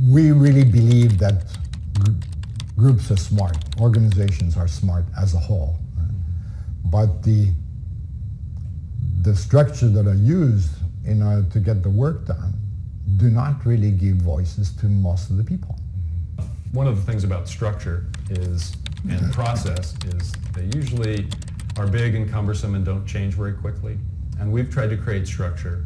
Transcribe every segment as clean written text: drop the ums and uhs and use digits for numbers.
we really believe that groups are smart, organizations are smart as a whole, but the structure that are used in order to get the work done do not really give voices to most of the people. One of the things about structure is, and process, is they usually are big and cumbersome and don't change very quickly. And we've tried to create structure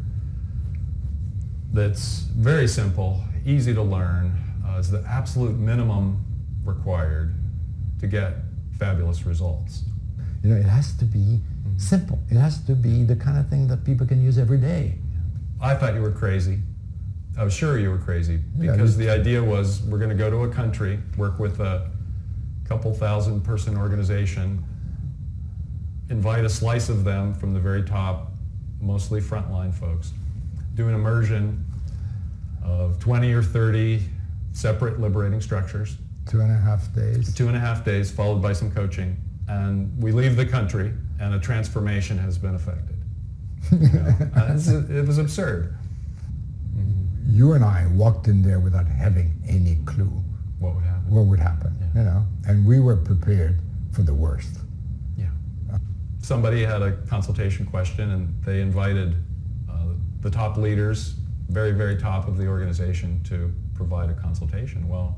that's very simple, easy to learn, is the absolute minimum required to get fabulous results. You know, it has to be simple. It has to be the kind of thing that people can use every day. I thought you were crazy. I was sure you were crazy because the idea was we're going to go to a country, work with a couple thousand person organization, invite a slice of them from the very top, mostly frontline folks, do an immersion of 20 or 30 separate liberating structures. 2.5 days. 2.5 days followed by some coaching. And we leave the country and a transformation has been effected. You know? It was absurd. You and I walked in there without having any clue what would happen. What would happen, yeah. You know, and we were prepared for the worst. Yeah. Somebody had a consultation question and they invited the top leaders, very, very top of the organization, to provide a consultation. Well,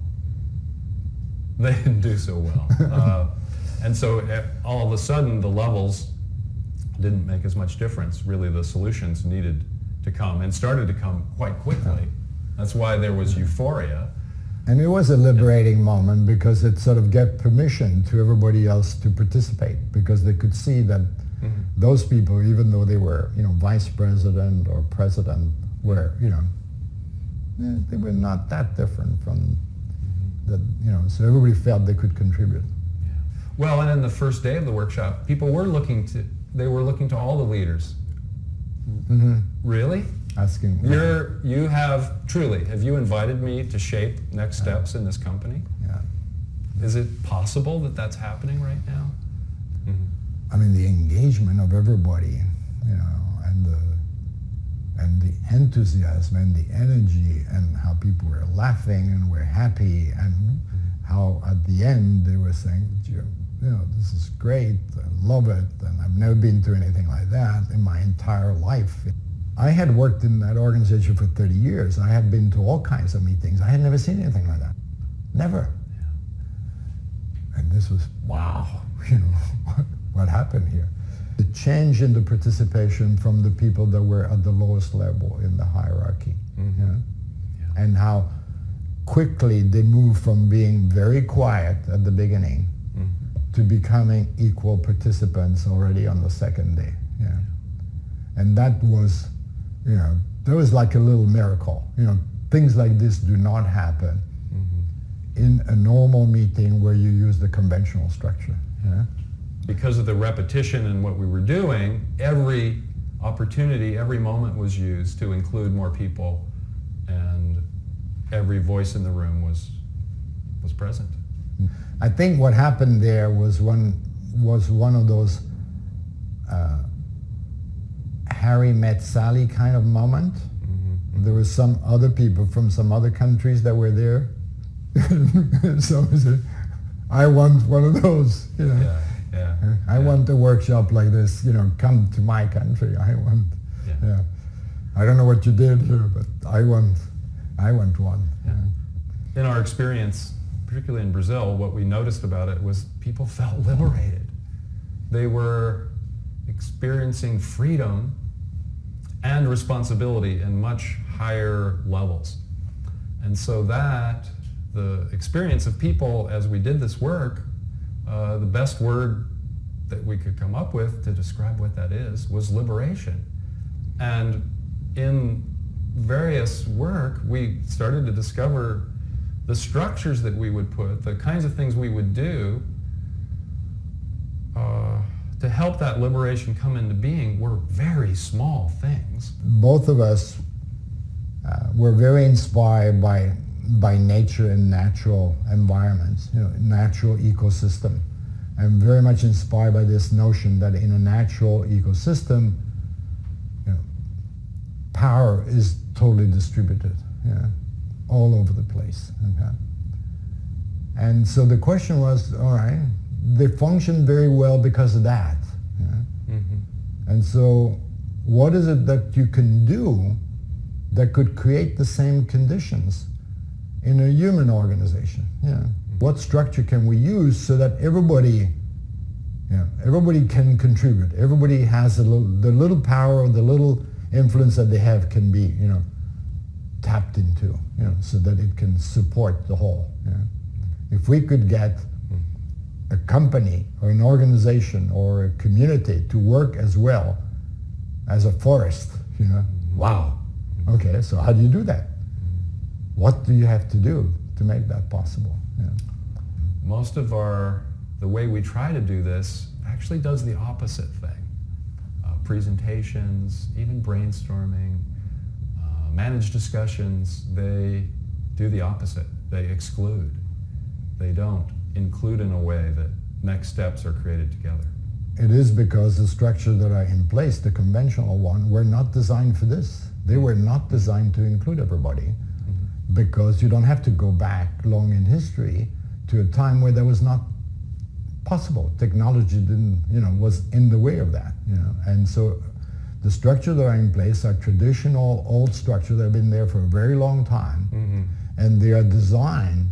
they didn't do so well. And so all of a sudden the levels didn't make as much difference. Really the solutions needed to come and started to come quite quickly. That's why there was euphoria. And it was a liberating moment because it sort of gave permission to everybody else to participate because they could see that those people, even though they were, you know, vice president or president, were, you know, they were not that different from the, you know, so everybody felt they could contribute. Yeah. Well, and in the first day of the workshop, people were looking to all the leaders. Really? Asking. You have you invited me to shape next steps in this company? Yeah. Is it possible that that's happening right now? I mean, the engagement of everybody, you know, and the enthusiasm and the energy and how people were laughing and were happy and how at the end they were saying, you know, this is great, I love it, and I've never been through anything like that in my entire life. I had worked in that organization for 30 years. I had been to all kinds of meetings. I had never seen anything like that. Never. Yeah. And this was, wow, you know, what happened here? The change in the participation from the people that were at the lowest level in the hierarchy. You know? Yeah. And how quickly they moved from being very quiet at the beginning to becoming equal participants already on the second day. Yeah. And that was, you know, that was like a little miracle. You know, things like this do not happen in a normal meeting where you use the conventional structure. Yeah? Because of the repetition and what we were doing, every opportunity, every moment was used to include more people, and every voice in the room was present. I think what happened there was one of those Harry met Sally kind of moment. There were some other people from some other countries that were there. So I want one of those, you know. Yeah. I want a workshop like this, you know, come to my country. I want, yeah. I don't know what you did here, but I want one. Yeah. In our experience, particularly in Brazil, what we noticed about it was people felt liberated. They were experiencing freedom and responsibility in much higher levels. And so that, the experience of people as we did this work, the best word that we could come up with to describe what that is was liberation. And in various work, we started to discover the structures that we would put, the kinds of things we would do to help that liberation come into being were very small things. Both of us were very inspired by nature and natural environments, you know, natural ecosystem. I'm very much inspired by this notion that in a natural ecosystem, you know, power is totally distributed. Yeah? all over the place. Okay? And so the question was, all right, they function very well because of that. Yeah? And so what is it that you can do that could create the same conditions in a human organization? Yeah. What structure can we use so that everybody can contribute? Everybody has the little power, the little influence that they have can be, tapped into, so that it can support the whole. Yeah? If we could get a company or an organization or a community to work as well as a forest, wow. Okay, so how do you do that? What do you have to do to make that possible? Yeah. Most of the way we try to do this actually does the opposite thing. Presentations, even brainstorming, managed discussions, they do the opposite. They exclude. They don't include in a way that next steps are created together. It is because the structures that are in place, the conventional one, were not designed for this. They were not designed to include everybody, because you don't have to go back long in history to a time where that was not possible. Technology was in the way of that. And so the structures that are in place are traditional old structures that have been there for a very long time, and they are designed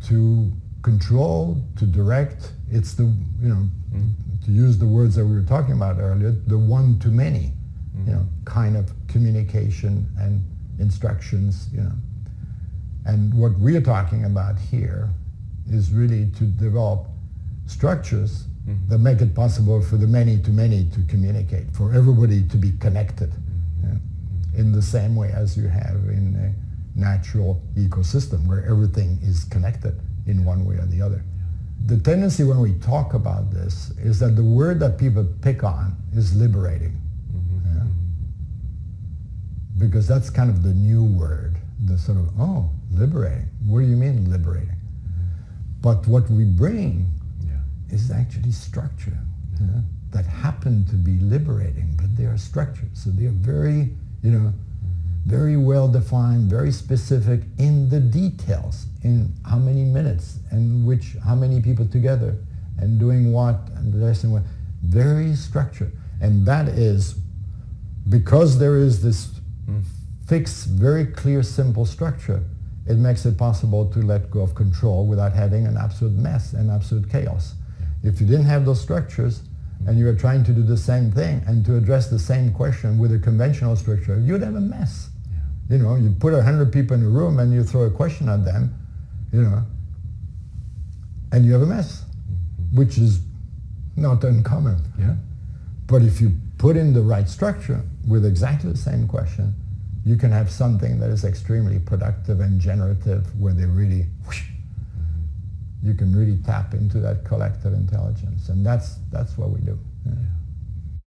to control, to direct. It's the, to use the words that we were talking about earlier, the one-to-many, kind of communication and instructions, And what we're talking about here is really to develop structures that make it possible for the many-to-many to communicate, for everybody to be connected, in the same way as you have in a natural ecosystem where everything is connected in one way or the other. The tendency when we talk about this is that the word that people pick on is liberating. Because that's kind of the new word, the sort of, liberating. What do you mean liberating? But what we bring is actually structure that happen to be liberating, but they are structured. So they are very, very well defined, very specific in the details, in how many minutes and how many people together and doing what and the rest and what. Very structured. And that is because there is this fixed, very clear, simple structure, it makes it possible to let go of control without having an absolute mess and absolute chaos. If you didn't have those structures and you were trying to do the same thing and to address the same question with a conventional structure, you'd have a mess. You put 100 people in a room and you throw a question at them, and you have a mess, which is not uncommon. But if you put in the right structure with exactly the same question, you can have something that is extremely productive and generative, where they really, you can really tap into that collective intelligence, and that's what we do.